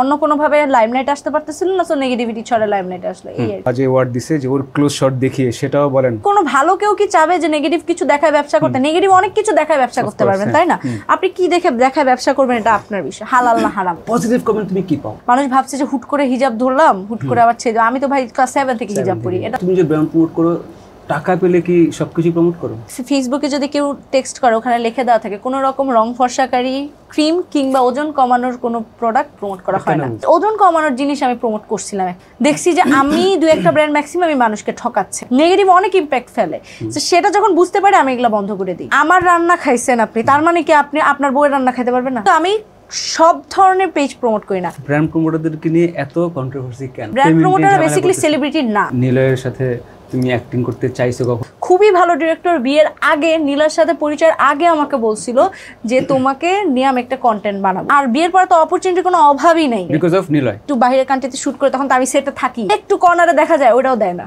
অন্য কোনো ভাবে লাইমলাইট আসতে পারতেছিল না, তো নেগেটিভিটি ছড়ে লাইমলাইট আসলো। এই বাজে ওয়ার্ড দিছে যে ওর ক্লোজ শট দেখিয়ে, সেটাও বলেন। কোনো ভালো কেউ কি চাবে যে নেগেটিভ কিছু দেখায় ব্যবসা করতে? নেগেটিভ অনেক কিছু দেখায় ব্যবসা করতে পারবেন, তাই না? আপনি কি দেখে দেখায় ব্যবসা করবেন, এটা আপনার বিষয়, হালাল না হারাম। পজিটিভ কমেন্ট তুমি কি পাও? মানুষ ভাবছে যে হুট করে হিজাব ধরলাম, হুট করে আবার ছেড়ে, আমি তো ভাই ক্লাস 7 থেকে হিজাব পরি। এটা তুমি যে ব্র্যান্ড প্রমোট করো, টাকা পেলে কি সবকিছু প্রমোট করো? ফেসবুকে যদি কেউ টেক্সট করে, ওখানে লিখে দেওয়া থাকে কোনো রকম রং ফর্সাকারী ক্রিম কিংবা ওজন কমানোর কোনো প্রোডাক্ট প্রমোট করা হয় না। ওজন কমানোর জিনিস আমি প্রমোট করছিলাম, দেখছি যে আমি দুই একটা ব্র্যান্ড ম্যাক্সিমামই মানুষকে ঠকাচ্ছে, নেগেটিভ অনেক ইম্প্যাক্ট ফেলে। সেটা যখন বুঝতে পারে আমি এগুলো বন্ধ করে দিই। আমার রান্না খাইছেন আপনি, তার মানে কি আপনি আপনার বউয়ের রান্না খাইতে পারবেন না? তো আমি সব ধরনের পেজ প্রমোট করি না। ব্র্যান্ড প্রমোটারদেরকে নিয়ে এত কন্ট্রোভার্সি কেন? ব্র্যান্ড প্রমোটাররা বেসিক্যালি সেলিব্রিটি না। নিলয়ের সাথে তুমি অ্যাক্টিং করতে চাইছো কখন? খুবই ভালো ডিরেক্টর বিয়ের আগে, নীলার সাথে পরিচয়ের আগে আমাকে বলছিল যে তোমাকে নিয়ে আমি একটা কন্টেন্ট বানাবো। আর বিয়ের পর তো অপরচুনিটির কোনো অভাবই নেই, বিকজ অফ নিলয়। একটু বাইরের কান্ট্রিতে শুট করে, তখন তো আমি সেটে থাকি, একটু কর্নারে দেখা যায়, ওটাও দেয় না।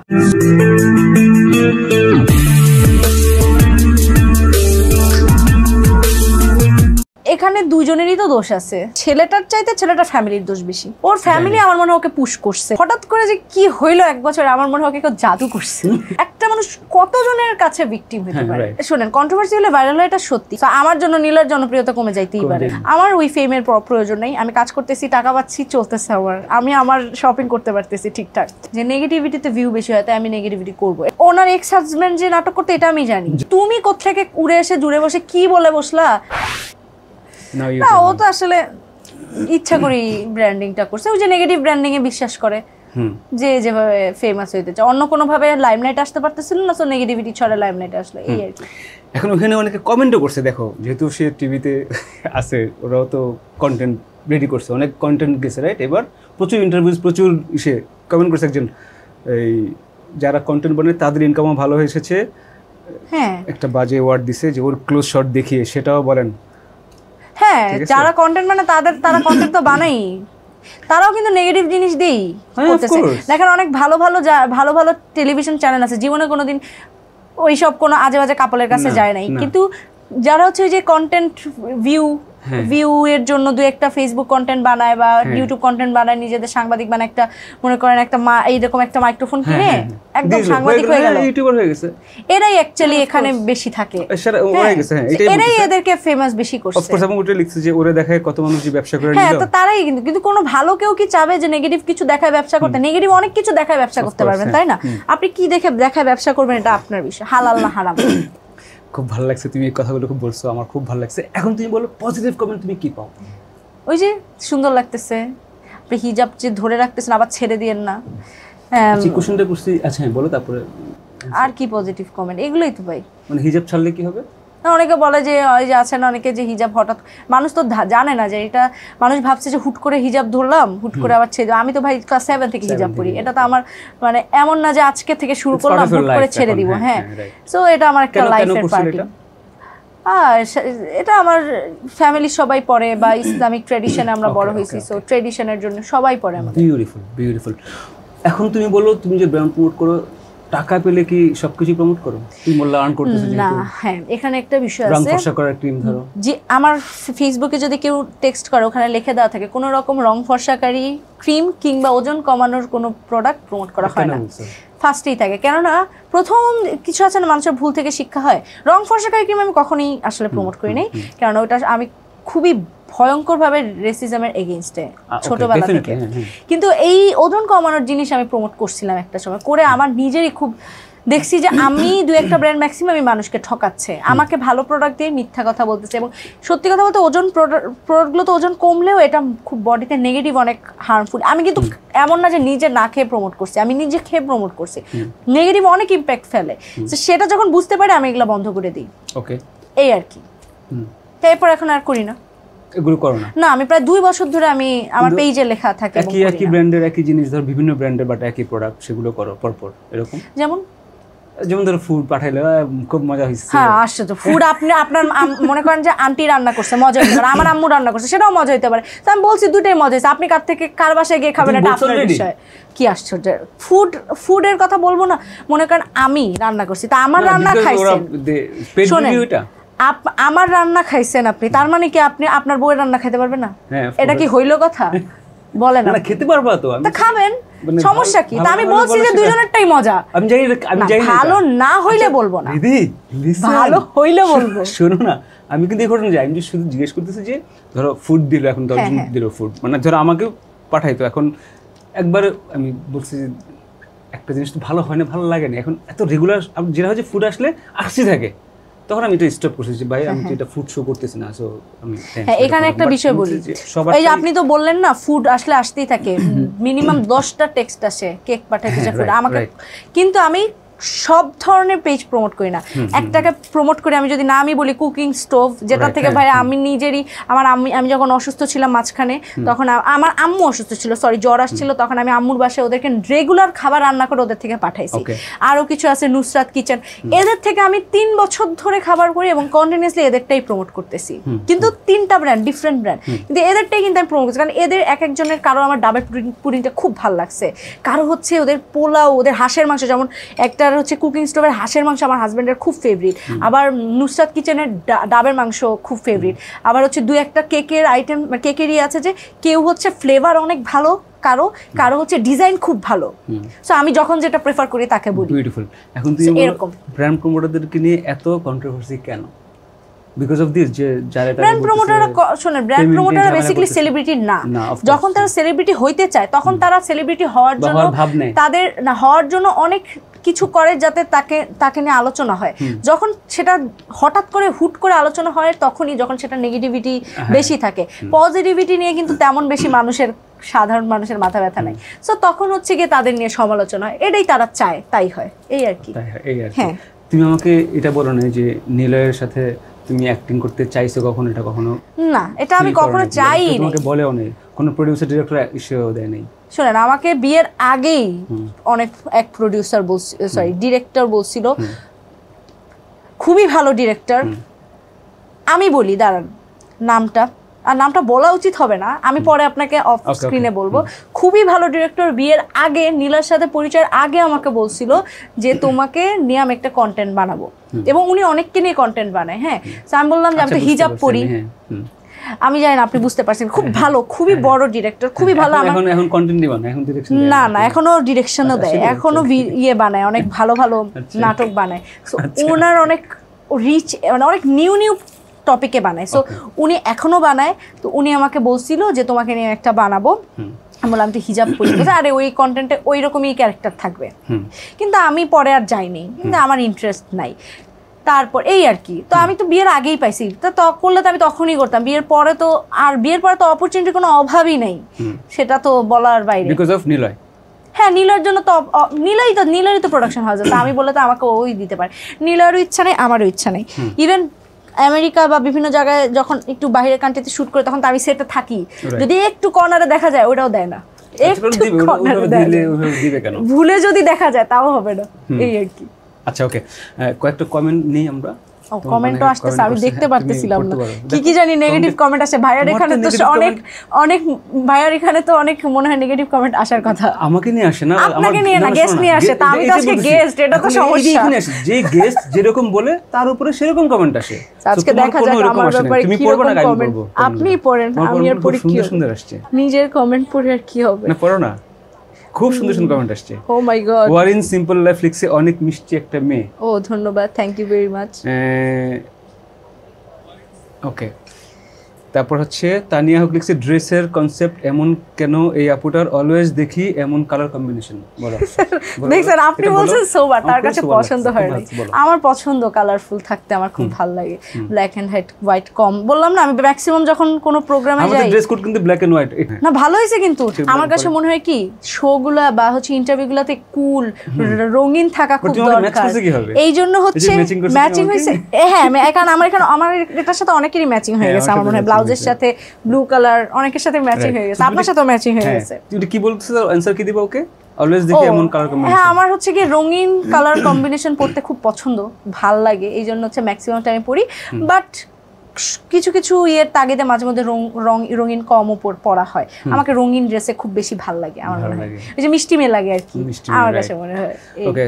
এখানে দুজনেরই তো দোষ আছে, ছেলেটার চাইতে ছেলেটার ফ্যামিলির দোষ বেশি। ওর ফ্যামিলি আমার মনে হয় ওকে পুশ করছে। হঠাৎ করে যে কি হইলো এক বছর, আমার মনে হয় ওকে কেউ জাদু করছে। একটা মানুষ কতজনের কাছে ভিকটিম হতে পারে? শোনেন, কন্ট্রোভার্সি হলে ভাইরাল হয়, এটা সত্যি। আমার জন্য নীলার জনপ্রিয়তা কমে যাইতেই পারে, আমার ওই ফেমের প্রয়োজন নেই। আমি কাজ করতেছি, টাকা পাচ্ছি, চলতেছে, আমি আমার শপিং করতে পারতেছি ঠিকঠাক। যে নেগেটিভিটিতে ভিউ বেশি হয়, তাই আমি নেগেটিভিটি করবো। ওনার এক্স হাজবেন্ড যে নাটক করতে, এটা আমি জানি। তুমি কোত্থেকে উড়ে এসে জুড়ে বসে কি বলে বসলা? না, ও তো আসলে ইচ্ছা করেই ব্র্যান্ডিংটা করছে। ওই যে নেগেটিভ ব্র্যান্ডিং এ বিশ্বাস করে, যে যেভাবে ফেমাস হইতে চায়, অন্য কোনো ভাবে লাইমলাইট আসতে পারতেছিল না, তো নেগেটিভিটি ছড়ে লাইমলাইট আসলো। এই আর কি। এখন ওখানে অনেকে কমেন্টও করছে, দেখো যেহেতু সে টিভিতে আছে, ওরাও তো কন্টেন্ট রেডি করছে, অনেক কন্টেন্ট গেছে, রাইট? এবার প্রচুর ইন্টারভিউজ, প্রচুর ইসে কমেন্ট করছে একজন, এই যারা কন্টেন্ট বানায় তাদের ইনকামও ভালো হয়েছে। হ্যাঁ, একটা বাজে ওয়ার্ড দিছে যে ওর ক্লোজ শট দেখিয়ে, সেটাও বলেন। হ্যাঁ, যারা কন্টেন্ট মানে তারা কন্টেন্ট তো বানাই, তারাও কিন্তু নেগেটিভ জিনিস দিয়েই করতেছে। দেখেন, অনেক ভালো ভালো টেলিভিশন চ্যানেল আছে, জীবনে কোনোদিন ওইসব কোনো আজে বাজে কাপলের কাছে যায় নাই, কিন্তু যারা হচ্ছে যে কন্টেন্ট ভিউ এর জন্য দুই একটা ফেসবুক কন্টেন্ট বানায় বা ইউটিউব কন্টেন্ট বানায়, নিজেদের সাংবাদিক বানায়, একটা মনে করেন একটা এইরকম একটা মাইক্রোফোন কিনে একদম সাংবাদিক হয়ে গেল, ইউটিউবার হয়ে গেছে। এরাই অ্যাকচুয়ালি এখানে বেশি থাকে, এরাই এদেরকে ফেমাস বেশি করছে। অফকোর্স আমি ওটা লিখছি যে ওরে দেখায় কত মানুষ যে ব্যবসা করে নিল। হ্যাঁ, তো তারাই কিন্তু কোনো ভালো কেউ কি চাবে যে নেগেটিভ কিছু দেখায় ব্যবসা করতে? নেগেটিভ অনেক কিছু দেখায় ব্যবসা করতে পারবেন, তাই না? আপনি কি দেখে দেখায় ব্যবসা করবেন, এটা আপনার বিষয়, হালাল না হারাম। খুব ভালো লাগছে, তুমি এই কথাগুলো খুব বলছো, আমার খুব ভালো লাগছে। এখন তুমি বলো পজিটিভ কমেন্ট তুমি কি পাও? ওই যে সুন্দর লাগতেছে, আপনি হিজাব যে ধরে রাখতেছেন, আবার ছেড়ে দিয়েন না। কোশ্চেনটা করছি, আচ্ছা বলো তারপরে। আর কি পজিটিভ কমেন্ট? এগুলোই তো ভাই। মানে হিজাব ছাড়লে কি হবে? অনেকে বলে যে ওই যে আছে না, অনেকে যে হিজাব হঠাৎ, মানুষ তো জানে না যে এটা, মানুষ ভাবছে যে হুট করে হিজাব ধরলাম, হুট করে আবার ছেড়ে, আমি তো ভাই ক্লাস 7 থেকে হিজাব পরি। এটা তো আমার মানে এমন না যে আজকে থেকে শুরু করলাম, হুট করে ছেড়ে দিব। হ্যাঁ, সো এটা আমার একটা লাইফের পার্টি। এটা আমার ফ্যামিলির সবাই পড়ে, বা ইসলামিক ট্রেডিশনে আমরা বড় হয়েছি, সো ট্রেডিশনের জন্য সবাই পড়ে আমাদের। বিউটিফুল। এখন তুমি বলো, তুমি যে ব্র্যান্ড প্রমোট করো, টাকা পেলে কি সবকিছু প্রমোট করো? তুমি বললা আর্ন করতেছো না। হ্যাঁ, এখানে একটা বিষয় আছে, রং ফর্সা করার ক্রিম ধরো, যে আমার ফেসবুকে যদি কেউ টেক্সট করে, ওখানে লিখে দেওয়া থাকে কোনো রকম রং ফর্সাকারী ক্রিম কিংবা ওজন কমানোর কোনো প্রোডাক্ট প্রমোট করা হয় না, ফার্স্টেই থাকে। কেননা প্রথম কিছু আছে না, মানুষের ভুল থেকে শিক্ষা হয়। রং ফর্সাকারী ক্রিম আমি কখনোই আসলে প্রমোট করি নাই, কারণ ওটা আমি খুবই ভয়ঙ্করভাবে রেসিজমের এগেইনস্টে ছোটবেলা থেকে। কিন্তু এই ওজন কমানোর জিনিস আমি প্রমোট করছিলাম একটা সময়, করে আমার নিজেরই খুব দেখছি যে আমি দুই একটা ব্র্যান্ড ম্যাক্সিমামই মানুষকে ঠকাচ্ছে, আমাকে ভালো প্রোডাক্ট দিয়ে মিথ্যা কথা বলতেছে। এবং সত্যি কথা বলতে ওজন প্রোডাক্টগুলো তো ওজন কমলেও এটা খুব বডিতে নেগেটিভ, অনেক হার্মফুল। আমি কিন্তু এমন না যে নিজে না খেয়ে প্রমোট করছি, আমি নিজে খেয়ে প্রমোট করছি, নেগেটিভ অনেক ইম্প্যাক্ট ফেলে। সেটা যখন বুঝতে পারি আমি এগুলো বন্ধ করে দিই। ওকে, এই আর কি। তারপর এখন আর করি না, এগুলো করো না। না, আমি প্রায় 2 বছর ধরে আমি আমার পেজে লেখা থাকে একই ব্র্যান্ডের একই জিনিস, ধর বিভিন্ন ব্র্যান্ডের বাট একই প্রোডাক্ট, সেগুলো করো পরপর এরকম। যেমন ধরো ফুড পাঠাইলে খুব মজা হয়েছে। হ্যাঁ, আসছে তো ফুড, আপনি আপনার মনে করেন যে আন্টি রান্না করছে, মজা হতে পারে, আমার আম্মু রান্না করছে, সেটাও মজা হতে পারে। তো আমি বলছি দুটোই মজা হয়েছে, আপনি কার বাসায় গিয়ে খাবেন এটা আপনার বিষয়। কি আশ্চর্য, ফুডের কথা বলবো না, মনে করেন আমি রান্না করছি, তা আমার রান্না খাইছেন, শোনেন, আমার রান্না খাইছেন আপনি, তার মানে কি আপনি আপনার বউয়ের রান্না খাইতে পারবেন না? এটা কি হইলো কথা? বলেন না খেতে পারবা তো, তা খাবেন, সমস্যা কি? তা আমি বলছি যে দুজনেরটাই মজা। আমি জানি ভালো না হইলে বলবো না, দিদি ভালো হইলে বলবো। শোনো না, আমি কিন্তু এই ঘটনা যাই, আমি শুধু জিজ্ঞেস করতেছি যে ধরো ফুড দিল, এখন 10 জন দিল ফুড, মানে ধরো আমাকে পাঠাইতো, এখন একবার আমি বলছি যে একটা জিনিস তো ভালো হয় না, ভালো লাগে না, এখন এত রেগুলার যেটা হচ্ছে ফুড আসলে আসতে থাকে, তখন আমি এটা স্টপ করছি যে ভাই আমি এটা ফুড শো করতেছি না। সো আমি এখানে একটা বিষয় বলি, এই যে আপনি তো বললেন না ফুড আসলে আসতেই থাকে, মিনিমাম 10টা টেক্সট আসে কেক পাঠাইতে যে ফুড আমাকে, কিন্তু আমি সব ধরনের পেজ প্রমোট করি না, একটাকে প্রমোট করি। আমি যদি না আমি বলি কুকিং স্টোভ, যেটা থেকে ভাই আমি নিজেরই আমি যখন অসুস্থ ছিলাম মাঝখানে, তখন আমার আম্মু অসুস্থ ছিল, সরি জ্বর আসছিল, তখন আমি আম্মুর বাসায় ওদেরকে রেগুলার খাবার রান্না করে ওদের থেকে পাঠাইছি। আরও কিছু আছে নুসরাত কিচেন, এদের থেকে আমি 3 বছর ধরে খাবার করি এবং কন্টিনিউসলি এদেরটাই প্রমোট করতেছি, কিন্তু 3টা ব্র্যান্ড, ডিফারেন্ট ব্র্যান্ড, কিন্তু এদেরটাই কিন্তু আমি প্রমোট করছি, কারণ এদের এক একজনের, কারো আমার ডাবের পুডিংটা খুব ভালো লাগছে, কারো হচ্ছে ওদের পোলাও, ওদের হাঁসের মাংস, যেমন একটা হচ্ছে কুকিং স্টোভের হাঁসের মাংস আমার হাজবেন্ডের খুব ফেভারিট, আবার নুসরাত কিচেনের ডাবের মাংস খুব ফেভারিট, আবার হচ্ছে 2-একটা কেকের আইটেম, কেকেরই আছে যে কেউ হচ্ছে ফ্লেভার অনেক ভালো, কারো হচ্ছে ডিজাইন খুব ভালো, সো আমি যখন যেটা প্রেফার করি তাকে বলি। বিউটিফুল। এখন তুমি এরকম ব্র্যান্ড প্রমোটারদেরকে নিয়ে এত কন্ট্রোভার্সি কেন? বিকজ অফ দিস যে যারা ব্র্যান্ড প্রমোটাররা, শুনেন ব্র্যান্ড প্রমোটাররা বেসিক্যালি সেলিব্রিটি না, যখন তারা সেলিব্রিটি হইতে চায় তখন তারা সেলিব্রিটি হওয়ার জন্য তাদের না হওয়ার জন্য অনেক কিছু করে যাতে তাকে নিয়ে আলোচনা হয়, যখন সেটা হঠাৎ করে হুট করে আলোচনা হয় তখনই, যখন সেটা নেগেটিভিটি বেশি থাকে, পজিটিভিটি নিয়ে কিন্তু তেমন বেশি সাধারণ মানুষের মাথা ব্যথা নাই, সো তখন হচ্ছে গিয়ে তাদের নিয়ে সমালোচনা হয়, এটাই তারা চায়, তাই হয়, এই আর কি। হ্যাঁ, তুমি আমাকে এটা বলো না যে নিলয়ের সাথে তুমি অ্যাক্টিং করতে চাইছো কখনো? এটা কখনো না, এটা আমি কখনো চাইনি, তোমাকে বলেও নেই, কোনো প্রোডিউসার ডিরেক্টর ইস্যুও দেয় নাই? শোনেন, আমাকে বিয়ের আগেই এক প্রোডিউসার ডিরেক্টর বলছিল, খুবই ভালো ডিরেক্টর, আমি বলি দাঁড়ান নামটা বলা উচিত হবে না, আমি পরে আপনাকে অফ স্ক্রিনে বলবো, খুবই ভালো ডিরেক্টর, বিয়ের আগে নীলার সাথে পরিচয়ের আগে আমাকে বলছিল যে তোমাকে নিয়ে আমি একটা কন্টেন্ট বানাবো, এবং উনি অনেককে নিয়ে কন্টেন্ট বানায়। হ্যাঁ, আমি বললাম যে আমি তো হিজাব পরি, আমি জানি না আপনি বুঝতে পারছেন, খুব ভালো, খুবই বড় ডিরেক্টর, খুবই ভালো। এখন কন্টেন্ট দিবেন না, এখন ডিরেকশন না এখনো ডিরেকশনও দেয়, এখনো ইয়ে বানায়, অনেক ভালো ভালো নাটক বানায়, সো ওনার অনেক রিচ, মানে অনেক নিউ টপিকে বানায়, সো উনি এখনো বানায়। তো উনি আমাকে বলছিল যে তোমাকে নিয়ে একটা বানাবো, আমি বললাম তুই হিজাব পরি, আরে ওই কন্টেন্টে ওই রকমই ক্যারেক্টার থাকবে, কিন্তু আমি পরে আর যাইনি, কিন্তু আমার ইন্টারেস্ট নাই। তারপর এই আর কি, তো আমি তো বিয়ের আগেই পাইছি, তো করলে তো আমি তখনই করতাম, বিয়ের পরে তো অপরচুনিটির কোনো অভাবই নেই, সেটা তো বলার বাইরে। বিকজ অফ নিলয়, হ্যাঁ, নীলার জন্য তো নীলারই তো প্রোডাকশন হাউস আছে, আমি বলে তো আমাকে ওই দিতে পারে, নীলারও ইচ্ছা নেই, আমারও ইচ্ছা নেই। ইভেন আমেরিকা বা বিভিন্ন জায়গায় যখন একটু বাইরের কান্ট্রিতে শুট করে, তখন তো আমি সেটে থাকি, যদি একটু কর্নারে দেখা যায় ওটাও দেয় না, ভুলে যদি দেখা যায় তাও হবে না, এই আর কি। আচ্ছা, ওকে, কয়েকটা কমেন্ট নেই আমরা। কমেন্টও আসতেছে, আমি দেখতে পারতেছিলাম না, কি জানি নেগেটিভ কমেন্ট আসে। ভাইয়ার এখানে তো অনেক মনে হয় নেগেটিভ কমেন্ট আসার কথা, আমাকে নিয়ে আসে না, আপনাকে নিয়ে না, গেস্ট নিয়ে আসে, তা আমি তো আজকে গেস্ট, এটা তো সমস্যা। যে গেস্ট যেরকম বলে তার উপরে সেরকম কমেন্ট আসে, আজকে দেখা যাক আমার ব্যাপারে কি কমেন্ট। আপনি পড়েন, আমি আর পড়ি কি সুন্দর আসছে, নিজের কমেন্ট পড়ে আর কি হবে, না পড়ো না, খুব সুন্দর সুন্দর কমেন্ট আসছে। ও মাই গড, ওয়ারিন সিম্পল লাইফ লিখছে অনেক মিষ্টি একটা মেয়ে। ও ধন্যবাদ, থ্যাংক ইউ ভেরি মাচ। ওকে, তারপর হচ্ছে তানিয়া হক লিখছে ড্রেসের কনসেপ্ট এমন কেন, এই আপুটার অলওয়েজ দেখি এমন কালার কম্বিনেশন। বলো দেখছেন, আপনি বলছেন সোবার, তার কাছে পছন্দ হয় না, আমার পছন্দ কালারফুল থাকতে, আমার খুব ভালো লাগে, ব্ল্যাক এন্ড হোয়াইট কম। বললাম না, আমি ম্যাক্সিমাম যখন কোনো প্রোগ্রামে যাই, আমাদের ড্রেস কোড কিন্তু ব্ল্যাক এন্ড হোয়াইট। না ভালো হয়েছে, কিন্তু আমার কাছে মনে হয় কি শোগুলা বা হচ্ছে ইন্টারভিউগুলোতে কুল রঙিন থাকা খুব দরকার, এই জন্য হচ্ছে ম্যাচিং হয়েছে। হ্যাঁ, কারণ আমার এটার সাথে অনেকেরই ম্যাচিং হয়ে গেছে, আমার মনে হয় ব্লাউজের সাথে ব্লু কালার অনেকের সাথে ম্যাচিং হয়ে গেছে, আপনার সাথেও ম্যাচিং হয়ে গেছে। তুমি কি বলছিস, आंसर কি দিবা ওকে? অলওয়েজ দেখি এমন কালার কম্বিনেশন। হ্যাঁ, আমার হচ্ছে কি রঙিন কালার কম্বিনেশন পড়তে খুব পছন্দ, ভাল লাগে, এইজন্য হচ্ছে ম্যাক্সিমাম টাইমে পরি, বাট কিছু ইয়ের তাগিদে মাঝে মধ্যে রঙিন কমও পরা হয়। আমাকে রঙিন ড্রেসে খুব বেশি ভাল লাগে, আমার মনে হয় ওই যে মিষ্টি মেয়ে লাগে আর কি, আমার কাছে মনে হয়। ওকে।